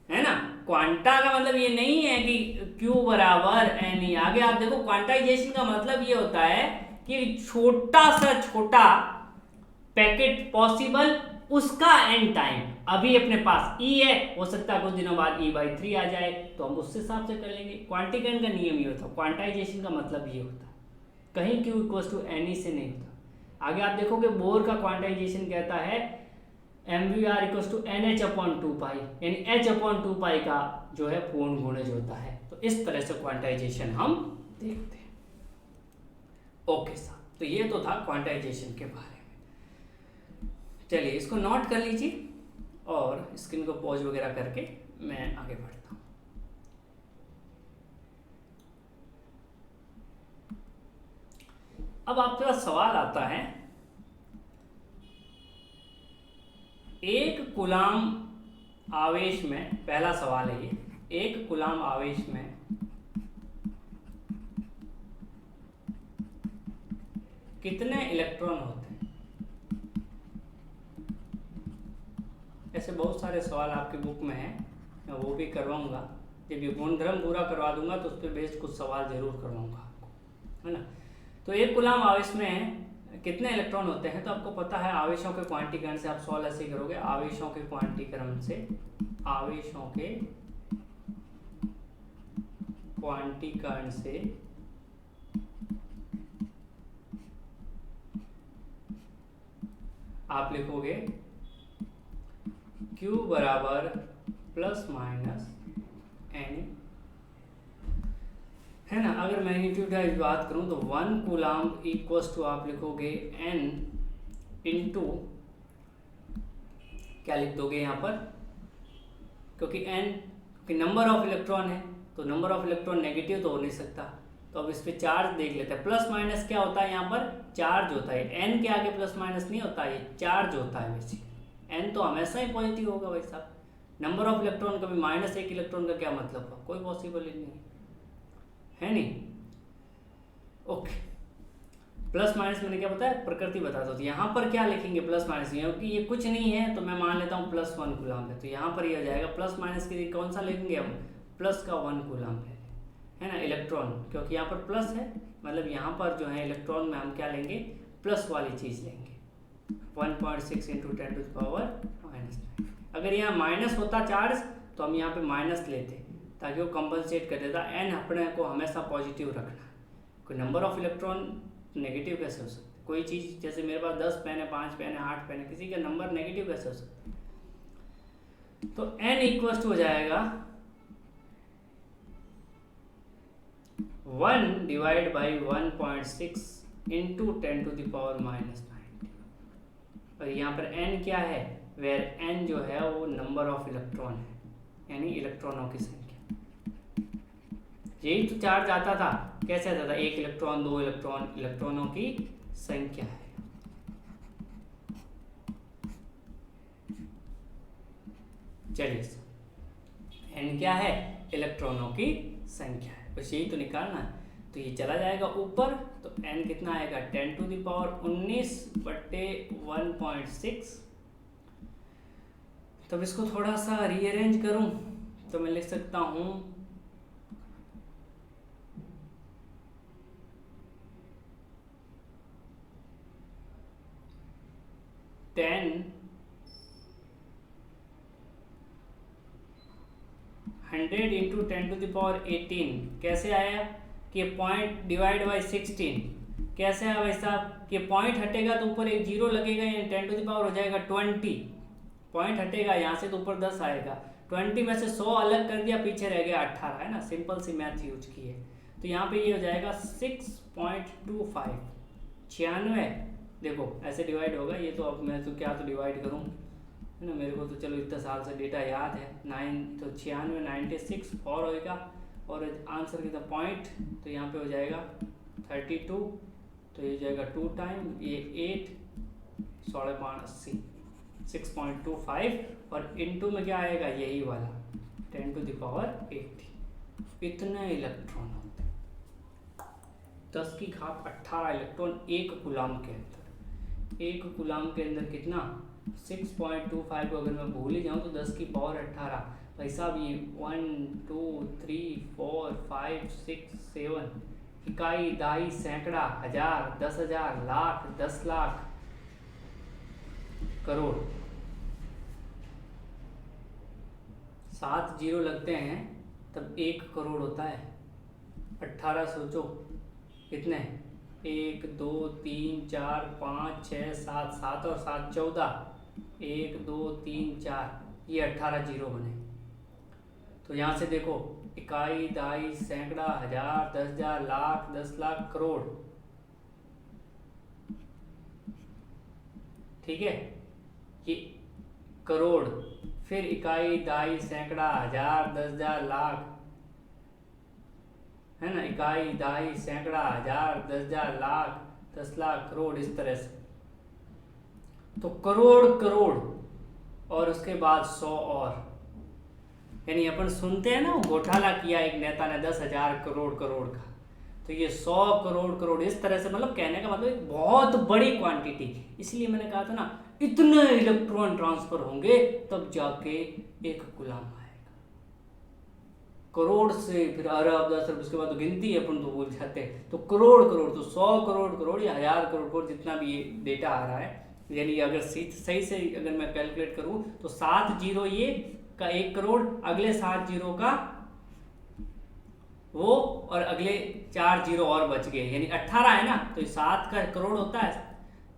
है ना। क्वांटा का मतलब ये नहीं है कि Q बराबर Ne। आगे आप देखो, क्वांटाइजेशन का मतलब ये होता है कि छोटा सा छोटा पैकेट पॉसिबल, उसका एंड टाइम। अभी अपने पास E है, हो सकता है कुछ दिनों बाद E/3 आ जाए, तो हम उससे हिसाब से कर लेंगे। क्वांटीकरण का नियम ये होता है, क्वांटाइजेशन का मतलब ये होता है, कहीं Q = Ne से नहीं होता। आगे आप देखोगे बोर का क्वांटाइजेशन कहता है MVR = NH/2π, यानी H/2π का जो है पूर्ण गुणज होता है। तो इस तरह से क्वांटाइजेशन हम देखते हैं। ओके साहब, तो ये तो था क्वांटाइजेशन के बारे में। चलिए इसको नोट कर लीजिए और स्क्रीन को पॉज वगैरह करके मैं आगे बढ़ता हूँ। अब आपके पास सवाल आता है, 1 कूलम आवेश में, पहला सवाल है ये, 1 कूलम आवेश में कितने इलेक्ट्रॉन होते हैं? ऐसे बहुत सारे सवाल आपकी बुक में हैं, मैं वो भी करवाऊंगा। जब ये गुणधर्म पूरा करवा दूंगा तो उस पर बेस्ड कुछ सवाल जरूर करवाऊंगा आपको, है ना। तो 1 कूलम आवेश में कितने इलेक्ट्रॉन होते हैं? तो आपको पता है, आवेशों के क्वांटीकरण से आप सॉल्व ऐसे करोगे, आवेशों के क्वांटीकरण से, आवेशों के क्वांटीकरण से आप लिखोगे Q बराबर ±Ne, है ना। अगर मैग्नीट्यूड की बात करूं तो 1 कूलम = आप लिखोगे N इंटू क्या लिख दोगे यहाँ पर, क्योंकि n की नंबर ऑफ इलेक्ट्रॉन है तो नंबर ऑफ इलेक्ट्रॉन नेगेटिव तो हो नहीं सकता, तो अब इस पे चार्ज देख लेते हैं। प्लस माइनस क्या होता है यहाँ पर, चार्ज होता है। n के आगे प्लस माइनस नहीं होता, ये चार्ज होता है बेसिकली। n तो हमेशा ही पॉजिटिव होगा भाई साहब। नंबर ऑफ इलेक्ट्रॉन कभी -1 इलेक्ट्रॉन का क्या मतलब है, कोई पॉसिबल ही नहीं है नहीं। ओके, प्लस माइनस मैंने क्या बताया, प्रकृति बता दो। तो यहाँ पर क्या लिखेंगे प्लस माइनस, क्योंकि ये कुछ नहीं है तो मैं मान लेता हूँ +1 कूलम है, तो यहाँ पर ये हो जाएगा प्लस माइनस के लिए कौन सा लिखेंगे हम, प्लस का 1 कूलम है ना, इलेक्ट्रॉन, क्योंकि यहाँ पर प्लस है, मतलब यहाँ पर जो है इलेक्ट्रॉन में हम क्या लेंगे, प्लस वाली चीज़ लेंगे। 1.6 × 10⁻⁻⁹ अगर यहाँ माइनस होता चार्ज तो हम यहाँ पे माइनस लेते ताकि वो कंपनसेट कर देता। n अपने को हमेशा पॉजिटिव रखना, कोई नंबर ऑफ इलेक्ट्रॉन नेगेटिव कैसे हो सकता है, कोई चीज़ जैसे मेरे पास 10 पेन है, 5 पेन है, 8 पेन है, किसी का नंबर नेगेटिव कैसे हो सकता है। तो n इक्वल हो जाएगा 1 डिवाइड बाई 1.6 इंटू 10⁻⁻⁹ और यहाँ पर n क्या है, वेयर n जो है वो नंबर ऑफ इलेक्ट्रॉन है, यानी इलेक्ट्रॉनों की संख्या। यही तो चार्ज आता था, कैसे आता था, 1 इलेक्ट्रॉन 2 इलेक्ट्रॉन, इलेक्ट्रॉनों की संख्या है। चलिए, n क्या है, इलेक्ट्रॉनों की संख्या है, बस यही तो निकालना है। तो ये चला जाएगा ऊपर, तो n कितना आएगा, 10⁻⁹/1.6। तब इसको थोड़ा सा रीअरेंज करूं तो मैं लिख सकता हूं 100 इंटू 10⁻18। कैसे आया कि पॉइंट डिवाइड बाई 16, कैसे आया भाई साहब कि पॉइंट हटेगा तो ऊपर एक जीरो लगेगा, यानी 10 हो जाएगा 20। पॉइंट हटेगा यहाँ से तो ऊपर 10 आएगा, 20 में से 100 अलग कर दिया, पीछे रह गया 18, है ना, सिंपल सी मैथ यूज की है। तो यहाँ पे ये हो जाएगा 6.25, 96। देखो ऐसे डिवाइड होगा ये, तो अब मैं तो क्या तो डिवाइड करूँ, है ना, मेरे को तो चलो इतना साल से डेटा याद है। 9 तो 96, 96 और होएगा, और आंसर की द पॉइंट तो यहाँ पे हो जाएगा 32, तो ये हो जाएगा 2 टाइम ये 8, 5.5 6.25, और इनटू में क्या आएगा, यही वाला 10⁻80। इतने इलेक्ट्रॉन होते हैं, 10⁻18 इलेक्ट्रॉन एक कूलम के अंदर। एक कूलम के अंदर कितना, 6.25 को अगर मैं भूल ही जाऊँ तो 10⁻18 भाई साहब, ये 1 2 3 4 5 6 7 इकाई, दहाई, सैकड़ा, हजार, 10,000, लाख, 10 लाख, करोड़। 7 जीरो लगते हैं तब 1 करोड़ होता है। 18 सोचो कितने, 1 2 3 4 5 6 7, 7 और 7 14, 1 2 3 4, ये 18 जीरो बने। तो यहाँ से देखो, इकाई, दहाई, सैकड़ा, हजार, 10,000, लाख, 10 लाख, करोड़, ठीक है, ये करोड़, फिर इकाई, दहाई, सैकड़ा, हजार, 10,000, लाख, है ना, इकाई, दहाई, सैकड़ा, हजार, 10,000, लाख, 10 लाख, करोड़, इस तरह से। तो करोड़ करोड़, और उसके बाद 100 और, यानी अपन सुनते हैं ना, घोटाला किया एक नेता ने 10,000 करोड़ करोड़ का, तो ये 100 करोड़ करोड़, इस तरह से, मतलब कहने का मतलब एक बहुत बड़ी क्वांटिटी। इसलिए मैंने कहा था ना, इतने इलेक्ट्रॉन ट्रांसफर होंगे तब जाके एक कूलम आएगा। करोड़ से फिर अरब, 10 अरब, उसके बाद तो गिनती है अपन तो भूल जाते हैं। तो करोड़ करोड़, तो 100 करोड़ करोड़ या 1000 करोड़ करोड़, जितना भी ये डेटा आ रहा है, यानी अगर सही से अगर मैं कैलकुलेट करूँ तो 7 जीरो ये का 1 करोड़, अगले 7 जीरो का वो, और अगले 4 जीरो और बच गए, यानी 18 है ना, तो 7 का करोड़ होता है,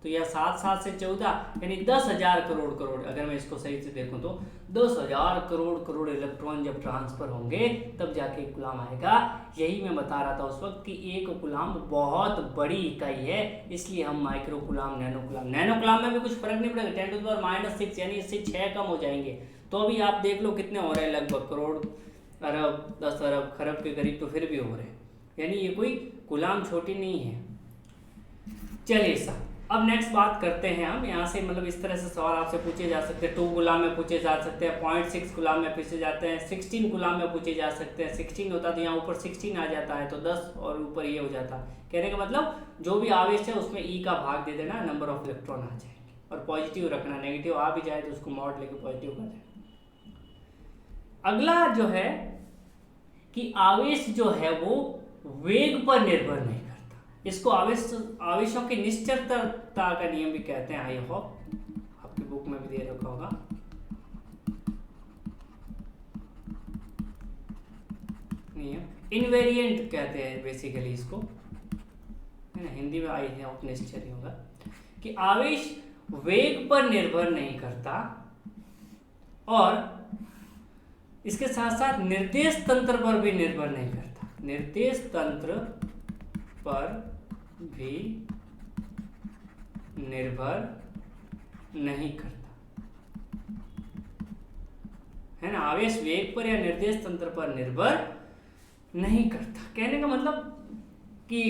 तो यह 7 7 से 14 यानी 10,000 करोड़ करोड़, अगर मैं इसको सही से देखूं तो 10,000 करोड़ करोड़ इलेक्ट्रॉन जब ट्रांसफर होंगे तब जाके एक कूलाम आएगा। यही मैं बता रहा था उस वक्त कि एक कूलाम बहुत बड़ी इकाई है, इसलिए हम माइक्रो कूलाम, नैनो कूलाम में भी कुछ फर्क नहीं पड़ेगा, 10⁻⁻⁶ यानी इससे 6 कम हो जाएंगे। तो अभी आप देख लो कितने हो रहे हैं, लगभग करोड़, अरब, 10 अरब, खरब के करीब तो फिर भी हो रहे हैं, यानी ये कोई कूलाम छोटी नहीं है। चलिए सर, अब नेक्स्ट बात करते हैं हम यहाँ से, मतलब इस तरह से सवाल आपसे पूछे जा सकते हैं। 2 कूलाम में पूछे जा सकते हैं, 0.6 कूलाम में पूछे जाते हैं, 16 कूलाम में पूछे जा सकते हैं। 16 होता तो यहाँ ऊपर 16 आ जाता है तो 10 और ऊपर ये हो जाता। कहने का मतलब जो भी आवेश है उसमें ई का भाग दे देना, नंबर ऑफ इलेक्ट्रॉन आ जाएंगे, और पॉजिटिव रखना, नेगेटिव आ भी जाए तो उसको मॉड लेके पॉजिटिव कर देना। अगला जो है कि आवेश जो है वो वेग पर निर्भर नहीं करता, इसको आवेशों की निश्चलता का नियम भी कहते हैं। आई होप आपकी बुक में भी दे रखा होगा। नियम इनवेरिएंट कहते हैं बेसिकली इसको, है ना, हिंदी में आई है, निश्चल होगा कि आवेश वेग पर निर्भर नहीं करता और इसके साथ साथ निर्देश तंत्र पर भी निर्भर नहीं करता, निर्देश तंत्र पर भी निर्भर नहीं करता, है ना। आवेश वेग पर या निर्देश तंत्र पर निर्भर नहीं करता। कहने का मतलब कि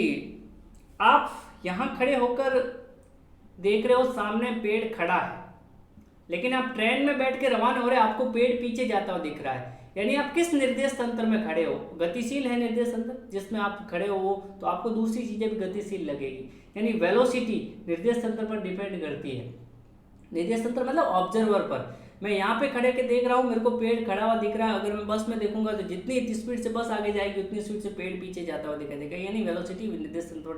आप यहां खड़े होकर देख रहे हो सामने पेड़ खड़ा है, लेकिन आप ट्रेन में बैठ के रवाना हो रहे हैं, आपको पेड़ पीछे जाता हुआ दिख रहा है, यानी आप किस निर्देश तंत्र में खड़े हो। गतिशील है निर्देश तंत्र जिसमें आप खड़े हो वो, तो आपको दूसरी चीजें भी गतिशील लगेगी, यानी वेलोसिटी निर्देश तंत्र पर डिपेंड करती है। निर्देश तंत्र मतलब ऑब्जर्वर पर। मैं यहाँ पे खड़े के देख रहा हूँ, मेरे को पेड़ खड़ा हुआ दिख रहा है, अगर मैं बस में देखूंगा तो जितनी स्पीड से बस आगे जाएगी उतनी स्पीड से पेड़ पीछे जाता हुआ दिखाई देगा, यानी वेलोसिटी निर्देश तंत्र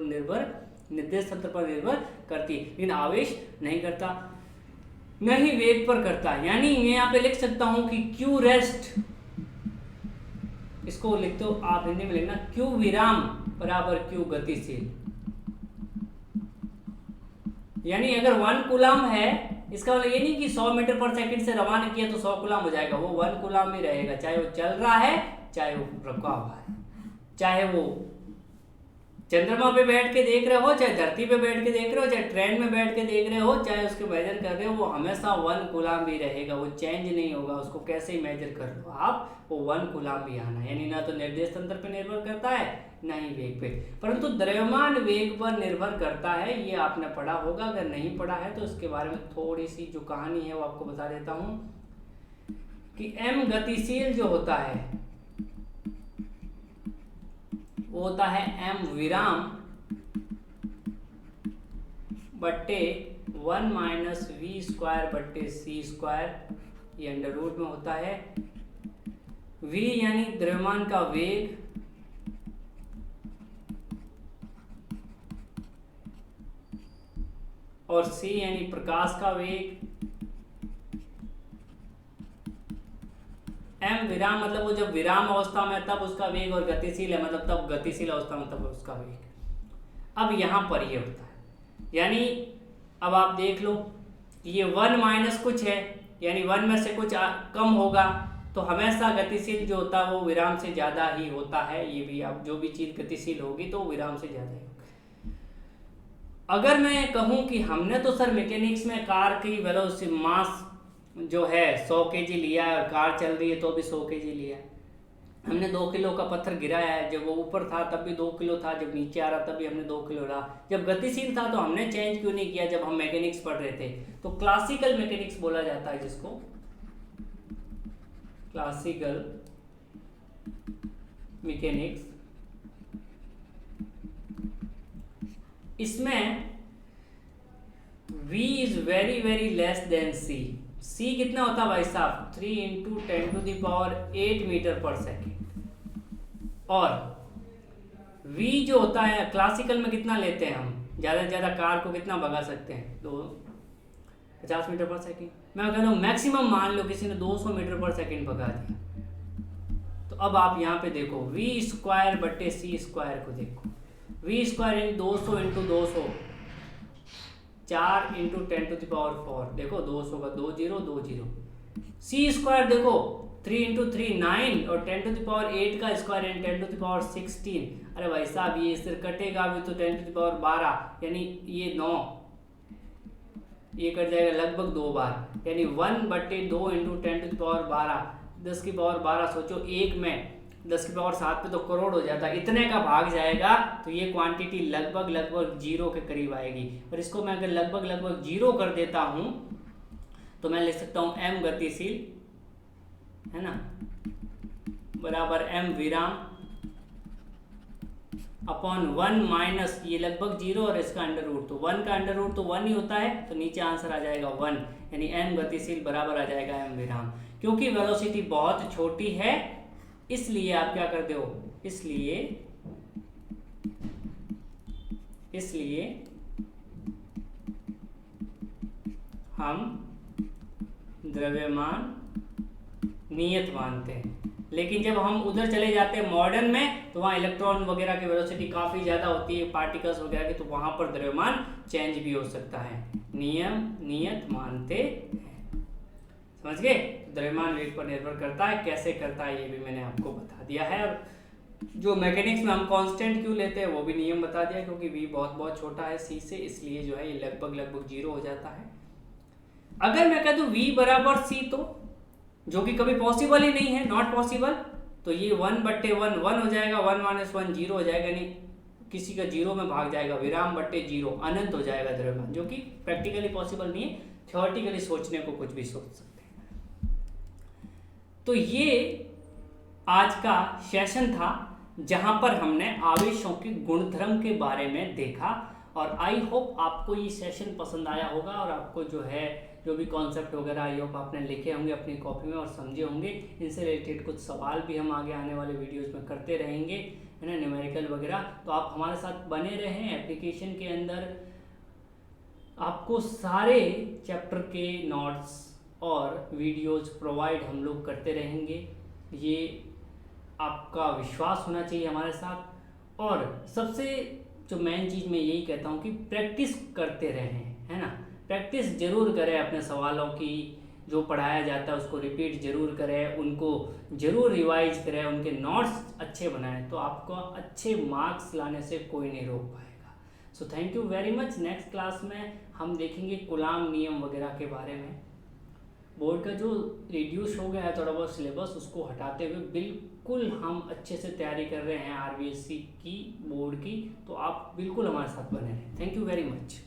पर निर्भर करती है, लेकिन आवेश नहीं करता, नहीं वेग पर करता है। यानी मैं यहाँ पे लिख सकता हूं कि क्यू रेस्ट, इसको लिखते हो आप हिंदी में लिखना, क्यू विराम बराबर क्यू गतिशील। यानी अगर 1 कूलाम है, इसका मतलब ये नहीं कि 100 मीटर पर सेकंड से रवाना किया तो 100 कूलाम हो जाएगा, वो 1 कूलाम ही रहेगा, चाहे वो चल रहा है, चाहे वो रुका हुआ है, चाहे वो चंद्रमा पे बैठ के देख रहे हो, चाहे धरती पे बैठ के देख रहे हो, चाहे ट्रेन में बैठ के देख रहे हो, चाहे उसके मेजर कर रहे हो, वो हमेशा 1 कूलाम भी रहेगा, वो चेंज नहीं होगा। उसको कैसे ही मेजर कर लो आप, वो 1 कूलाम भी आना, यानी ना तो निर्देश तंत्र पे निर्भर करता है ना ही वेग पे, परंतु द्रव्यमान वेग पर निर्भर करता है। ये आपने पढ़ा होगा, अगर नहीं पढ़ा है तो इसके बारे में थोड़ी सी जो कहानी है वो आपको बता देता हूँ कि m गतिशील जो होता है वो होता है m विराम बट्टे 1 माइनस वी स्क्वायर बट्टे सी स्क्वायर, ये अंडर रूट में होता है। v यानी द्रव्यमान का वेग, और c यानी प्रकाश का वेग। m विराम मतलब वो जब विराम अवस्था में तब उसका वेग, और गतिशील है मतलब तब गतिशील अवस्था में तब उसका वेग। अब यहां पर ये होता है, यानी अब आप देख लो ये 1 माइनस कुछ है, यानी 1 में से कुछ कम होगा, तो हमेशा गतिशील जो होता है वो विराम से ज्यादा ही होता है। ये भी आप जो भी चीज गतिशील होगी तो विराम से ज्यादा ही होगी। अगर मैं कहूं कि हमने तो सर मैकेनिक्स में कार की वेलोसिटी मास जो है 100 kg लिया है, और कार चल रही है तो भी 100 kg लिया है, हमने 2 किलो का पत्थर गिराया है, जब वो ऊपर था तब भी 2 किलो था, जब नीचे आ रहा तब भी हमने 2 किलो रहा, जब गतिशील था तो हमने चेंज क्यों नहीं किया जब हम मैकेनिक्स पढ़ रहे थे। तो क्लासिकल मैकेनिक्स बोला जाता है जिसको, क्लासिकल मैकेनिक्स। इसमें v is very very less than c। c कितना होता है भाई साहब, 3 इंटू 10⁸ मीटर पर सेकेंड, और v जो होता है क्लासिकल में कितना लेते हैं हम, ज़्यादा से ज़्यादा कार को कितना भगा सकते हैं, 50 मीटर पर सेकेंड। मैं कहता हूँ मैक्सिमम मान लो किसी ने 200 मीटर पर सेकेंड भगा दिया, तो अब आप यहाँ पे देखो v स्क्वायर बट्टे c स्क्वायर को देखो, v स्क्वायर यानी 200 इंटू 200 4 इंटू 10⁴ देखो 200 का 2 0 2 0। सी स्क्वायर देखो 3 इंटू 3 9 और 10⁸ का स्क्वायर यानी 10⁻16। अरे भाई साहब ये इससे कटेगा भी तो 10⁻12 यानी ये 9, ये कट जाएगा लगभग 2 बार यानी 1/2 इंटू 10⁻12। 10⁻12 सोचो एक में 10⁻7 पे तो करोड़ हो जाता, इतने का भाग जाएगा तो ये क्वांटिटी लगभग 0 के करीब आएगी। और इसको मैं अगर लगभग 0 कर देता हूँ तो मैं लिख सकता हूँ m गतिशील है ना बराबर m विराम अपॉन 1 माइनस ये लगभग 0 और इसका अंडर रूट, तो 1 का अंडर रूट तो 1 ही होता है, तो नीचे आंसर आ जाएगा 1 यानी m गतिशील बराबर आ जाएगा m विराम। क्योंकि वेलोसिटी बहुत छोटी है इसलिए आप क्या करते हो, इसलिए हम द्रव्यमान नियत मानते हैं। लेकिन जब हम उधर चले जाते हैं मॉडर्न में तो वहाँ इलेक्ट्रॉन वगैरह की वेलोसिटी काफ़ी ज़्यादा होती है, पार्टिकल्स वगैरह की, तो वहाँ पर द्रव्यमान चेंज भी हो सकता है। नियत मानते हैं, समझ गए। द्रव्यमान वेग पर निर्भर करता है, कैसे करता है ये भी मैंने आपको बता दिया है। और जो मैकेनिक्स में हम कांस्टेंट क्यों लेते हैं वो भी नियम बता दिया, क्योंकि v बहुत छोटा है c से, इसलिए जो है ये लगभग 0 हो जाता है। अगर मैं कह दूं v बराबर c, तो जो कि कभी पॉसिबल ही नहीं है, नॉट पॉसिबल, तो ये 1/1 1 हो जाएगा, 1 - 1 0 हो जाएगा, यानी किसी का 0 में भाग जाएगा, विराम बट्टे 0 अनंत हो जाएगा द्रव्यमान, जो कि प्रैक्टिकली पॉसिबल नहीं है, थ्योरेटिकली सोचने को कुछ भी सोच सकते हैं। तो ये आज का सेशन था जहां पर हमने आवेशों के गुणधर्म के बारे में देखा, और आई होप आपको ये सेशन पसंद आया होगा और आपको जो भी कॉन्सेप्ट वगैरह आई होप आपने लिखे होंगे अपनी कॉपी में और समझे होंगे। इनसे रिलेटेड कुछ सवाल भी हम आगे आने वाले वीडियोस में करते रहेंगे, है ना, न्यूमेरिकल वगैरह। तो आप हमारे साथ बने रहें। एप्लीकेशन के अंदर आपको सारे चैप्टर के नोट्स और वीडियोस प्रोवाइड हम लोग करते रहेंगे, ये आपका विश्वास होना चाहिए हमारे साथ। और सबसे जो मेन चीज़ मैं यही कहता हूँ कि प्रैक्टिस करते रहें, है ना, प्रैक्टिस जरूर करें अपने सवालों की, जो पढ़ाया जाता है उसको रिपीट जरूर करें, उनको जरूर रिवाइज करें, उनके नोट्स अच्छे बनाएं, तो आपको अच्छे मार्क्स लाने से कोई नहीं रोक पाएगा। So thank you very much. Next class में हम देखेंगे कूलाम नियम वगैरह के बारे में। बोर्ड का जो रिड्यूस हो गया है थोड़ा बहुत सिलेबस, उसको हटाते हुए बिल्कुल हम अच्छे से तैयारी कर रहे हैं RBSc की, बोर्ड की, तो आप बिल्कुल हमारे साथ बने रहें। Thank you very much.